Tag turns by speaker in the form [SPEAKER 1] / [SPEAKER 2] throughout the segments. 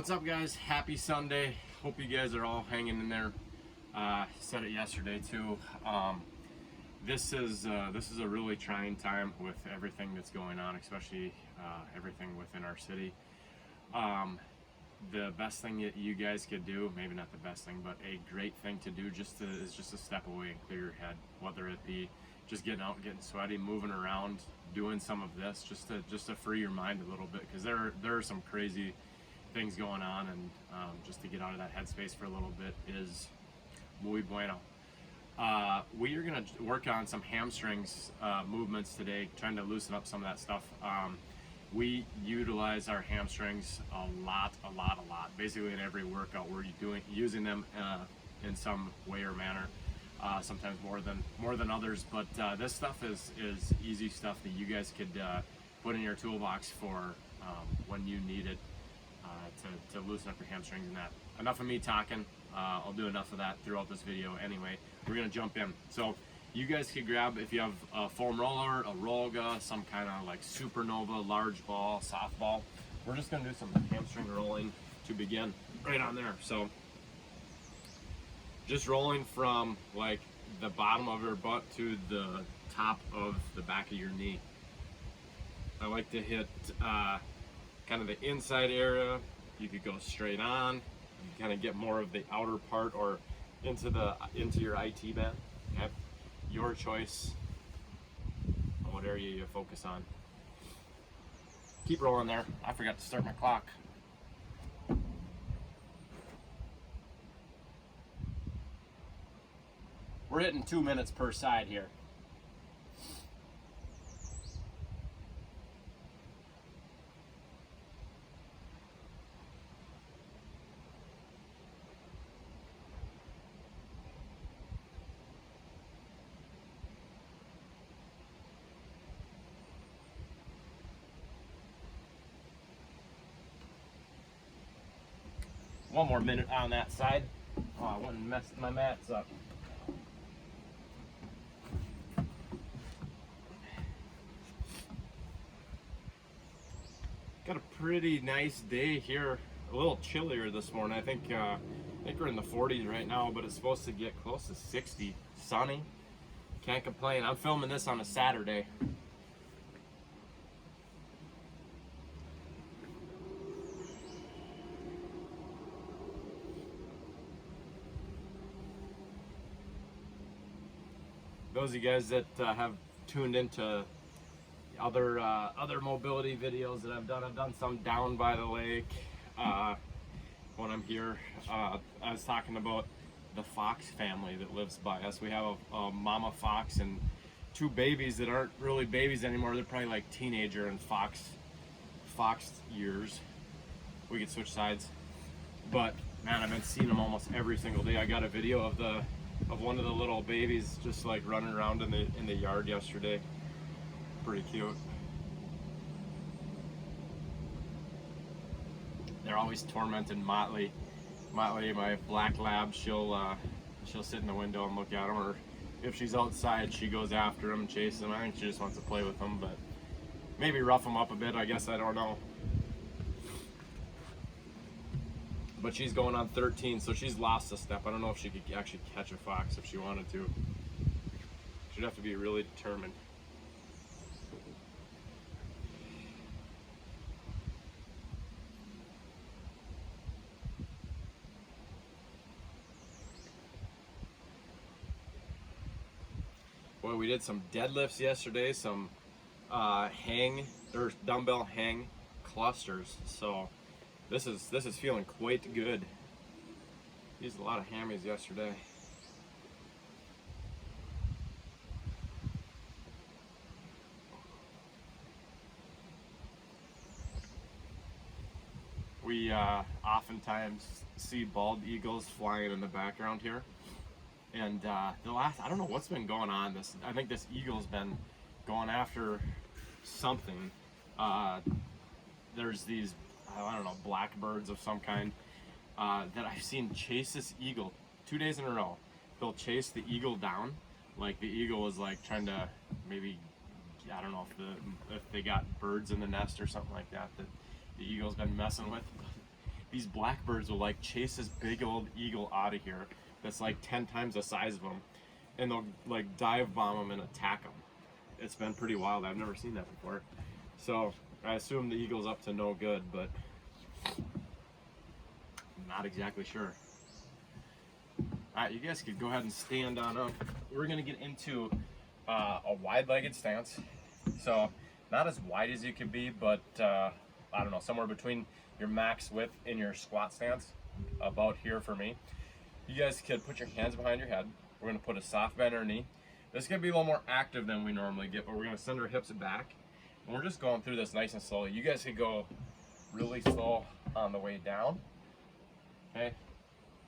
[SPEAKER 1] What's up, guys? Happy Sunday. Hope you guys are all hanging in there. Said it yesterday too. This is a really trying time with everything that's going on, especially everything within our city. The best thing that you guys could do, maybe not the best thing, but a great thing to do is just to step away and clear your head. Whether it be just getting out, getting sweaty, moving around, doing some of this, just to free your mind a little bit, because there are some crazy things going on, and just to get out of that headspace for a little bit is muy bueno. We are going to work on some hamstrings movements today, trying to loosen up some of that stuff. We utilize our hamstrings a lot. Basically in every workout, we're using them in some way or manner. Sometimes more than others, but this stuff is easy stuff that you guys could put in your toolbox for when you need it to loosen up your hamstrings and that. Enough of me talking. I'll do enough of that throughout this video anyway. We're gonna jump in. So you guys could grab, if you have a foam roller, a Roga, some kind of like Supernova, large ball, softball. We're just gonna do some hamstring rolling to begin right on there. So just rolling from like the bottom of your butt to the top of the back of your knee. I like to hit kind of the inside area. You could go straight on, you kind of get more of the outer part or into your IT band. Okay? Your choice on what area you focus on. Keep rolling there. I forgot to start my clock. We're hitting 2 minutes per side here. One more minute on that side. Oh, I wouldn't mess my mats up. Got a pretty nice day here. A little chillier this morning. I think we're in the 40s right now, but it's supposed to get close to 60. Sunny. Can't complain. I'm filming this on a Saturday. Those of you guys that have tuned into other mobility videos that I've done some down by the lake. When I'm here, I was talking about the fox family that lives by us. We have a mama fox and two babies that aren't really babies anymore. They're probably like teenager and fox years. We could switch sides, but man, I've been seeing them almost every single day. I got a video of one of the little babies just like running around in the yard yesterday. Pretty cute. They're always tormenting Motley. Motley, my black lab, she'll sit in the window and look at them, or if she's outside, she goes after them and chases them. I think she just wants to play with them, but maybe rough them up a bit, I guess. I don't know. But she's going on 13, so she's lost a step. I don't know if she could actually catch a fox if she wanted to. She'd have to be really determined. Well, we did some deadlifts yesterday, some dumbbell hang clusters. So this is feeling quite good. Used a lot of hammies yesterday. We oftentimes see bald eagles flying in the background here. And I don't know what's been going on. I think this eagle's been going after something. There's these, I don't know, blackbirds of some kind that I've seen chase this eagle 2 days in a row. They'll chase the eagle down, like the eagle was like trying to maybe, I don't know if they got birds in the nest or something like that the eagle's been messing with. these blackbirds will like chase this big old eagle out of here that's like 10 times the size of them, and they'll like dive bomb them and attack them. It's been pretty wild. I've never seen that before. So I assume the eagle's up to no good, but I'm not exactly sure. All right, you guys could go ahead and stand on up. We're gonna get into a wide-legged stance. So not as wide as you could be, but I don't know, somewhere between your max width in your squat stance, about here for me. You guys could put your hands behind your head. We're gonna put a soft bend in our knee. This is gonna be a little more active than we normally get, but we're gonna send our hips back. And we're just going through this nice and slowly. You guys could go really slow on the way down. Okay,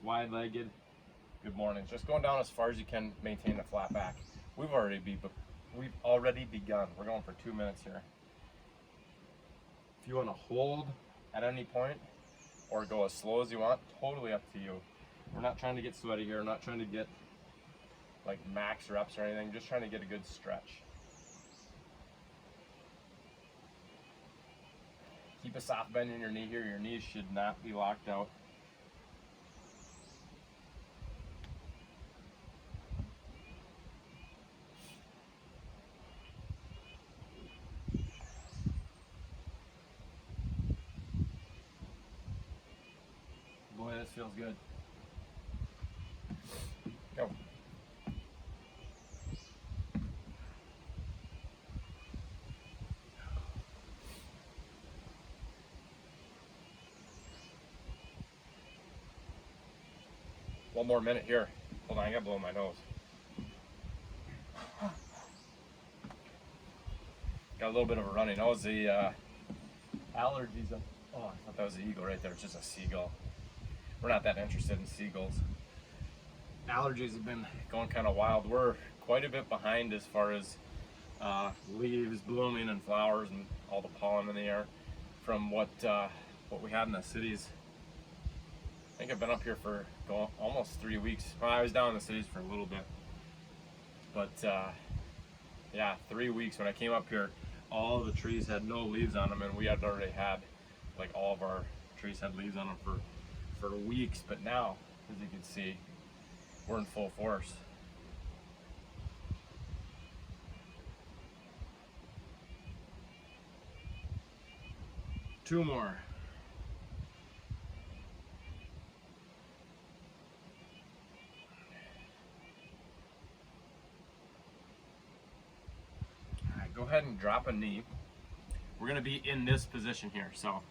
[SPEAKER 1] wide-legged. Good morning. Just going down as far as you can, maintain a flat back. We've already begun. We're going for 2 minutes here. If you want to hold at any point or go as slow as you want, totally up to you. We're not trying to get sweaty here. We're not trying to get like max reps or anything. Just trying to get a good stretch. Keep a soft bend in your knee here. Your knees should not be locked out. Boy, this feels good. Go. One more minute here. Hold on, I gotta blow my nose. Got a little bit of a runny nose. The allergies. Oh, I thought that was an eagle right there. It's just a seagull. We're not that interested in seagulls. Allergies have been going kind of wild. We're quite a bit behind as far as leaves blooming and flowers and all the pollen in the air from what we had in the cities. I think I've been up here for almost 3 weeks. Well, I was down in the cities for a little bit, but yeah, 3 weeks. When I came up here, all the trees had no leaves on them, and we had already had, like, all of our trees had leaves on them for weeks. But now, as you can see, we're in full force. Two more. Go ahead and drop a knee. We're going to be in this position here. So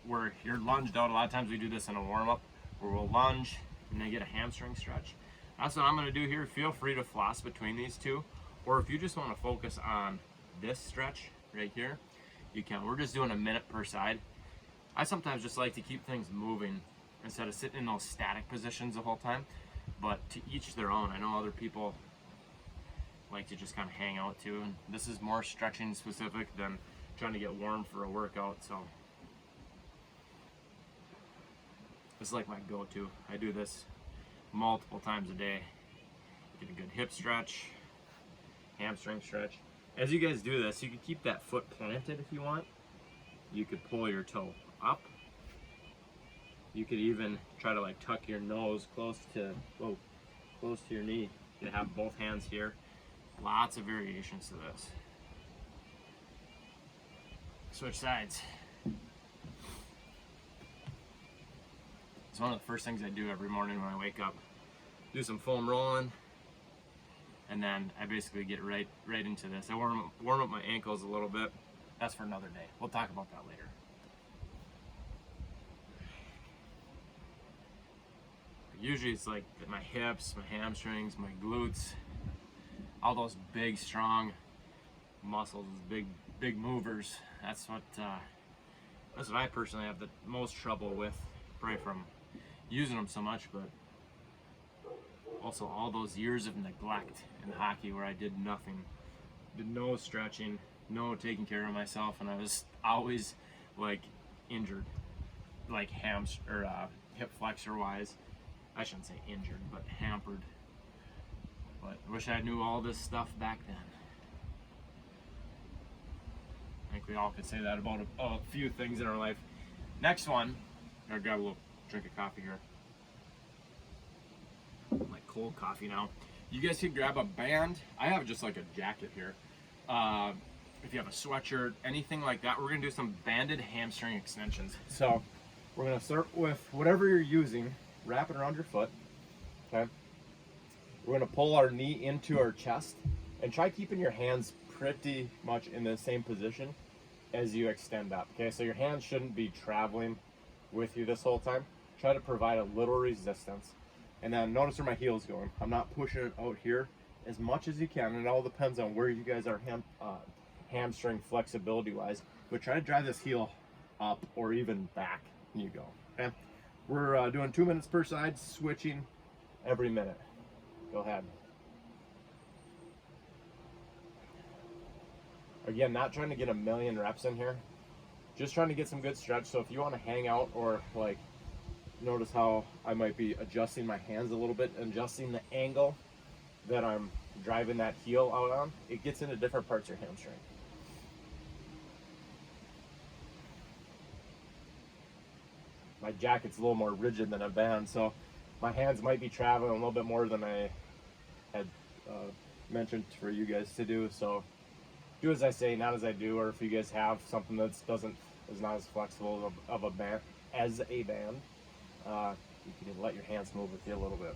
[SPEAKER 1] where you're lunged out, a lot of times we do this in a warm-up where we'll lunge and then get a hamstring stretch. That's what I'm going to do here. Feel free to floss between these two, or if you just want to focus on this stretch right here, you can. We're just doing a minute per side. I sometimes just like to keep things moving instead of sitting in those static positions the whole time, but to each their own. I know other people like to just kind of hang out too, and this is more stretching specific than trying to get warm for a workout. So this is like my go-to. I do this multiple times a day. Get a good hip stretch, hamstring stretch. As you guys do this, you can keep that foot planted if you want. You could pull your toe up. You could even try to like tuck your nose close to your knee. You have both hands here. Lots of variations to this. Switch sides. It's one of the first things I do every morning when I wake up. Do some foam rolling, and then I basically get right into this. I warm up my ankles a little bit. That's for another day. We'll talk about that later. Usually it's like my hips, my hamstrings, my glutes, all those big, strong muscles, big movers. That's what I personally have the most trouble with, probably from using them so much, but also all those years of neglect in hockey where I did nothing, did no stretching, no taking care of myself, and I was always like injured, like hip flexor wise. I shouldn't say injured, but hampered. But I wish I knew all this stuff back then. I think we all could say that about a few things in our life. Next one I'll grab a little drink of coffee here. Like cold coffee now. You guys can grab a band. I have just like a jacket here. If you have a sweatshirt, anything like that, we're gonna do some banded hamstring extensions. So we're gonna start with whatever you're using, wrap it around your foot. Okay. We're gonna pull our knee into our chest and try keeping your hands pretty much in the same position as you extend up. Okay, so your hands shouldn't be traveling with you this whole time. Try to provide a little resistance. And then notice where my heel's going. I'm not pushing it out here as much as you can. And it all depends on where you guys are hamstring flexibility wise. But try to drive this heel up or even back when you go. Okay, we're doing 2 minutes per side, switching every minute. Go ahead. Again, not trying to get a million reps in here. Just trying to get some good stretch. So if you want to hang out or like, notice how I might be adjusting my hands a little bit, adjusting the angle that I'm driving that heel out on. It gets into different parts of your hamstring. My jacket's a little more rigid than a band, so my hands might be traveling a little bit more than I had mentioned for you guys to do. So do as I say, not as I do. Or if you guys have something that is not as flexible of a band as a band, you can let your hands move with you a little bit.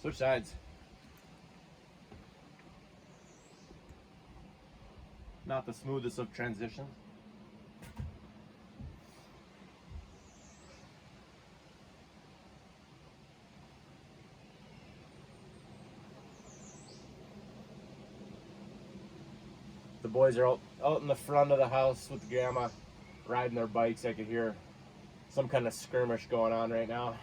[SPEAKER 1] Switch sides. Not the smoothest of transitions. The boys are out in the front of the house with grandma riding their bikes. I could hear some kind of skirmish going on right now.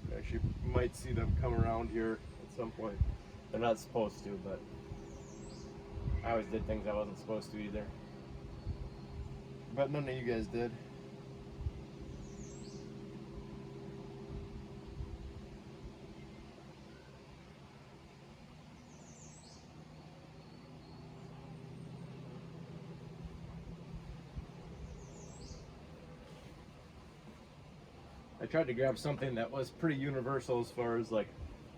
[SPEAKER 1] You actually might see them come around here at some point. They're not supposed to, but I always did things I wasn't supposed to either. But none of you guys did. I tried to grab something that was pretty universal as far as like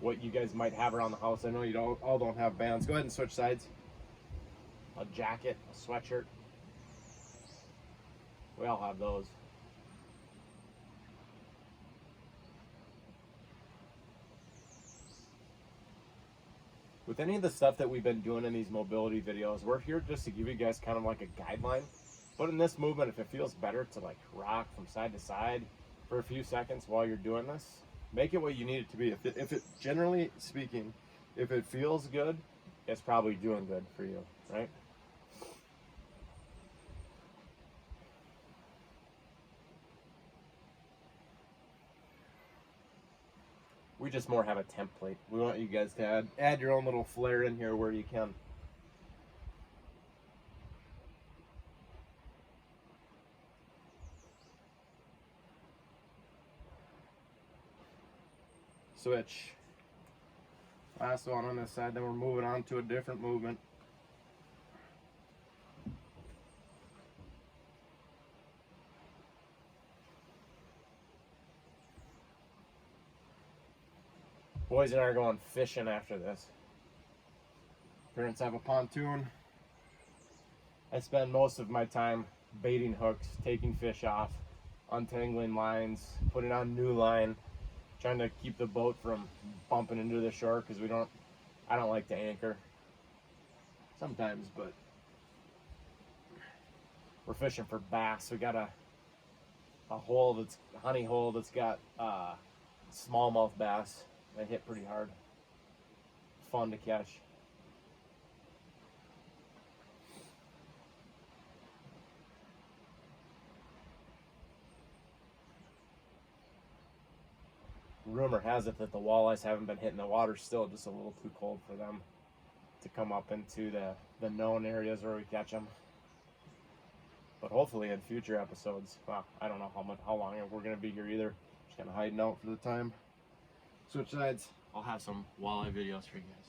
[SPEAKER 1] what you guys might have around the house. I know you all don't have bands. Go ahead and switch sides. A jacket, a sweatshirt. We all have those. With any of the stuff that we've been doing in these mobility videos, we're here just to give you guys kind of like a guideline. But in this movement, if it feels better to like rock from side to side for a few seconds while you're doing this, make it what you need it to be. If it generally speaking, if it feels good, it's probably doing good for you, right? We just more have a template. We want you guys to add your own little flair in here where you can. Switch. Last one on this side, then we're moving on to a different movement. Boys and I are going fishing after this. Parents have a pontoon. I spend most of my time baiting hooks, taking fish off, untangling lines, putting on new line, trying to keep the boat from bumping into the shore because I don't like to anchor sometimes, but we're fishing for bass. We got a honey hole that's got smallmouth bass. They hit pretty hard. Fun to catch. Rumor has it that the walleyes haven't been hitting the water still, just a little too cold for them to come up into the known areas where we catch them. But hopefully in future episodes, well, I don't know how long we're going to be here either. Just kind of hiding out for the time. Switch sides. I'll have some walleye videos for you guys.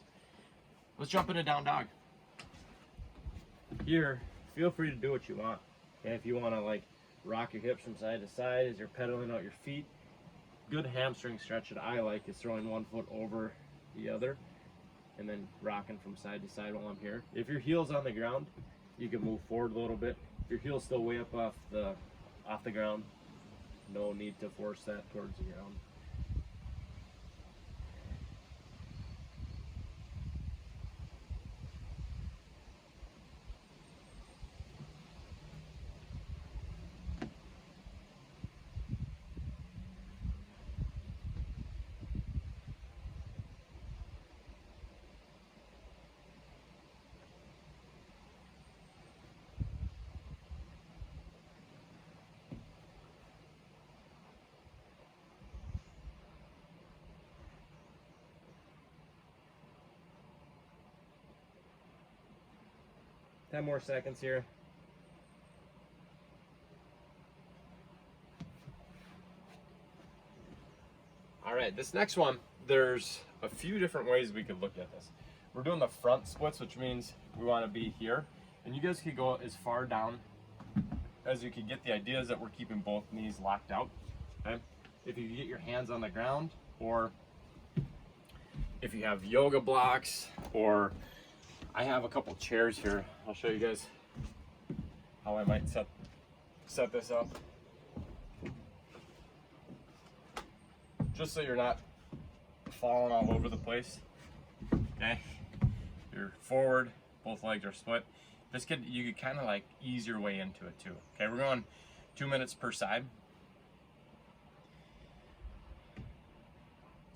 [SPEAKER 1] Let's jump into down dog. Here, feel free to do what you want. Okay, if you want to like rock your hips from side to side as you're pedaling out your feet. Good hamstring stretch that I like is throwing one foot over the other and then rocking from side to side while I'm here. If your heel's on the ground, you can move forward a little bit. If your heel's still way up off the ground, no need to force that towards the ground. Ten more seconds here. All right, this next one, there's a few different ways we could look at this. We're doing the front splits, which means we want to be here. And you guys could go as far down as you can get. The idea is that we're keeping both knees locked out. Okay? If you get your hands on the ground, or if you have yoga blocks, or I have a couple chairs here. I'll show you guys how I might set this up. Just so you're not falling all over the place. Okay? You're forward, both legs are split. You could kind of like ease your way into it too. Okay, we're going 2 minutes per side.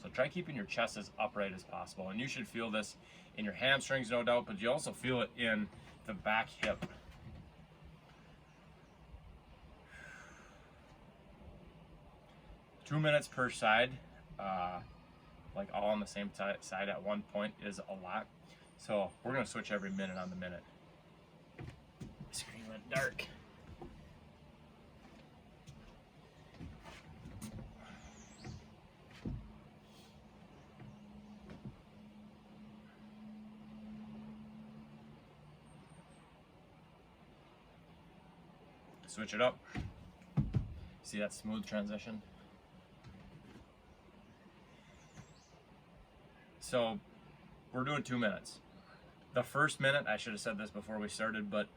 [SPEAKER 1] So try keeping your chest as upright as possible. And you should feel this in your hamstrings, no doubt, but you also feel it in the back hip. Two minutes per side, like all on the same side at one point is a lot. So we're gonna switch every minute on the minute. The screen went dark. Switch it up. See that smooth transition? So we're doing 2 minutes. The first minute, I should have said this before we started, but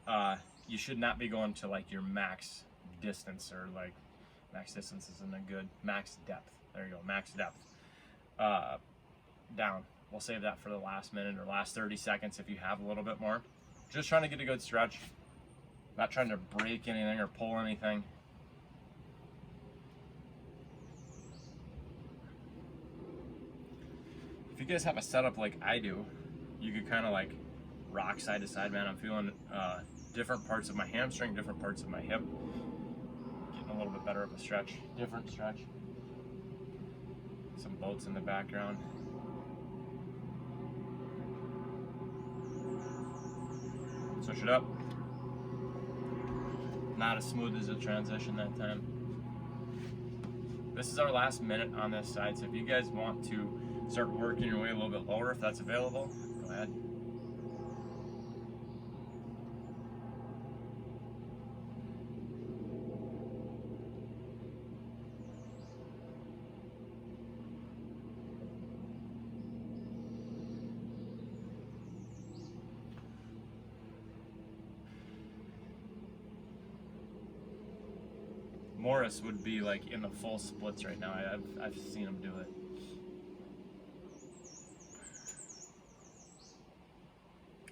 [SPEAKER 1] you should not be going to like your max distance, or like max distance isn't a good, max depth. There you go, max depth. Down. We'll save that for the last minute or last 30 seconds if you have a little bit more. Just trying to get a good stretch. Not trying to break anything or pull anything. If you guys have a setup like I do, you could kind of like rock side to side, man. I'm feeling different parts of my hamstring, different parts of my hip. Getting a little bit better of a stretch, different stretch. Some boats in the background. Switch it up. Not as smooth as the transition that time. This is our last minute on this side, so if you guys want to start working your way a little bit lower, if that's available, go ahead. Morris would be like in the full splits right now. I've seen him do it.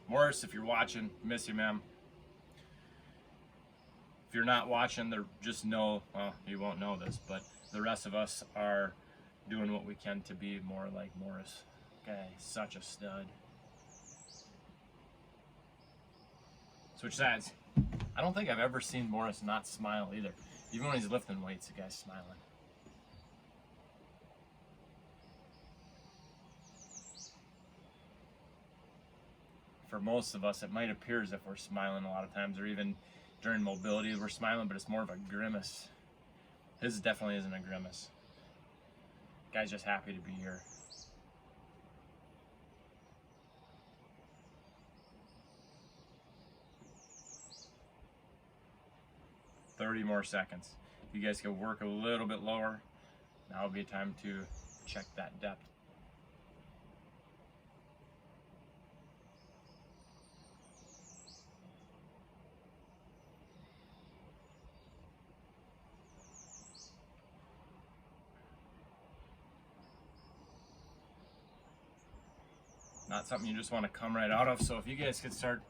[SPEAKER 1] Morris, if you're watching, miss you, ma'am. If you're not watching, just know, well, you won't know this, but the rest of us are doing what we can to be more like Morris. Okay, such a stud. Switch sides. I don't think I've ever seen Morris not smile either. Even when he's lifting weights, the guy's smiling. For most of us, it might appear as if we're smiling a lot of times, or even during mobility we're smiling, but it's more of a grimace. His definitely isn't a grimace. Guy's just happy to be here. 30 more seconds. If you guys can work a little bit lower, now would be time to check that depth. Not something you just want to come right out of. So if you guys could start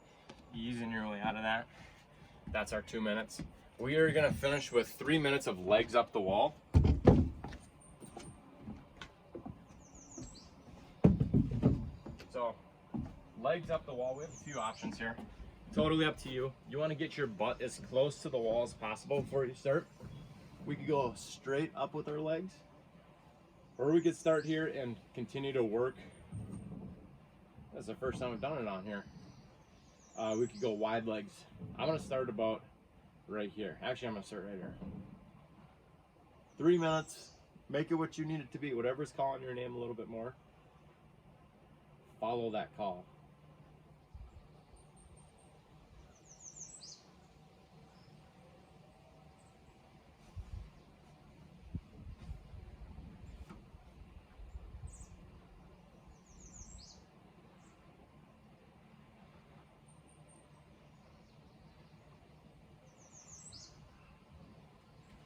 [SPEAKER 1] easing your way out of that, that's our 2 minutes. We are gonna finish with 3 minutes of legs up the wall. So legs up the wall, we have a few options here. Totally up to you. You wanna get your butt as close to the wall as possible before you start. We could go straight up with our legs, or we could start here and continue to work. That's the first time we've done it on here. We could go wide legs. I'm gonna start about right here. Actually, I'm gonna start right here. 3 minutes. Make it what you need it to be. Whatever's calling your name a little bit more, follow that call.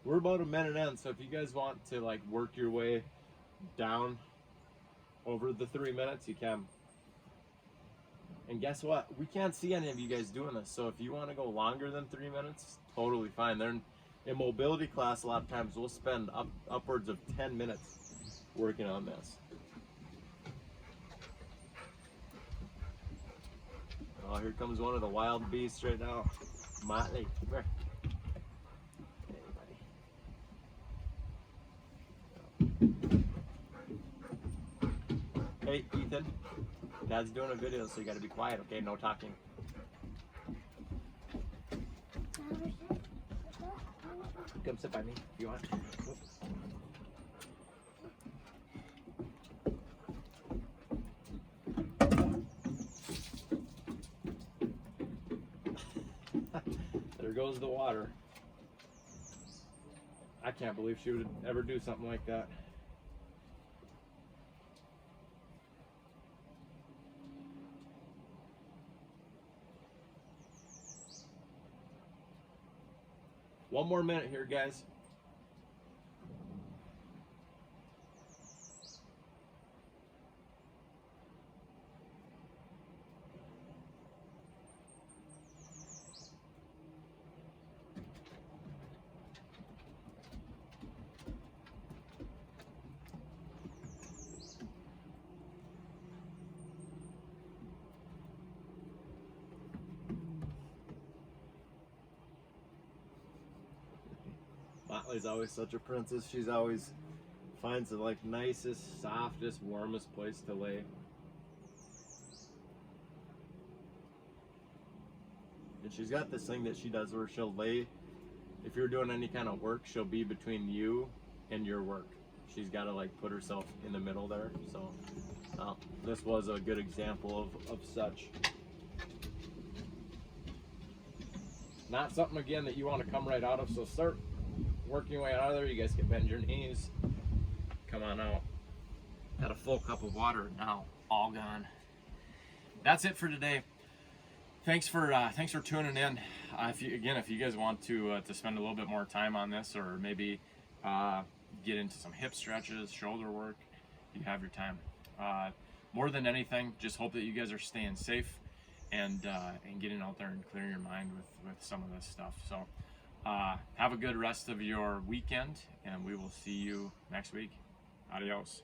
[SPEAKER 1] We're about a minute in, so if you guys want to like work your way down over the 3 minutes, you can. And guess what? We can't see any of you guys doing this, so if you want to go longer than 3 minutes, totally fine. They're in mobility class, a lot of times we'll spend upwards of 10 minutes working on this. Oh, here comes one of the wild beasts right now. Motley, come here. Hey, Ethan, Dad's doing a video, so you gotta be quiet, okay? No talking. Come sit by me if you want. There goes the water. I can't believe she would ever do something like that. One more minute here, guys. Motley's always such a princess. She's always finds the like nicest, softest, warmest place to lay. And she's got this thing that she does where she'll lay, if you're doing any kind of work, she'll be between you and your work. She's got to like put herself in the middle there. So this was a good example of such. Not something again that you want to come right out of, so start working your way out of there. You guys can bend your knees. Come on out. Got a full cup of water now, all gone. That's it for today. Thanks for tuning in. If you guys want to spend a little bit more time on this, or maybe get into some hip stretches, shoulder work, you have your time. More than anything, just hope that you guys are staying safe and getting out there and clearing your mind with some of this stuff. So have a good rest of your weekend, and we will see you next week. Adios.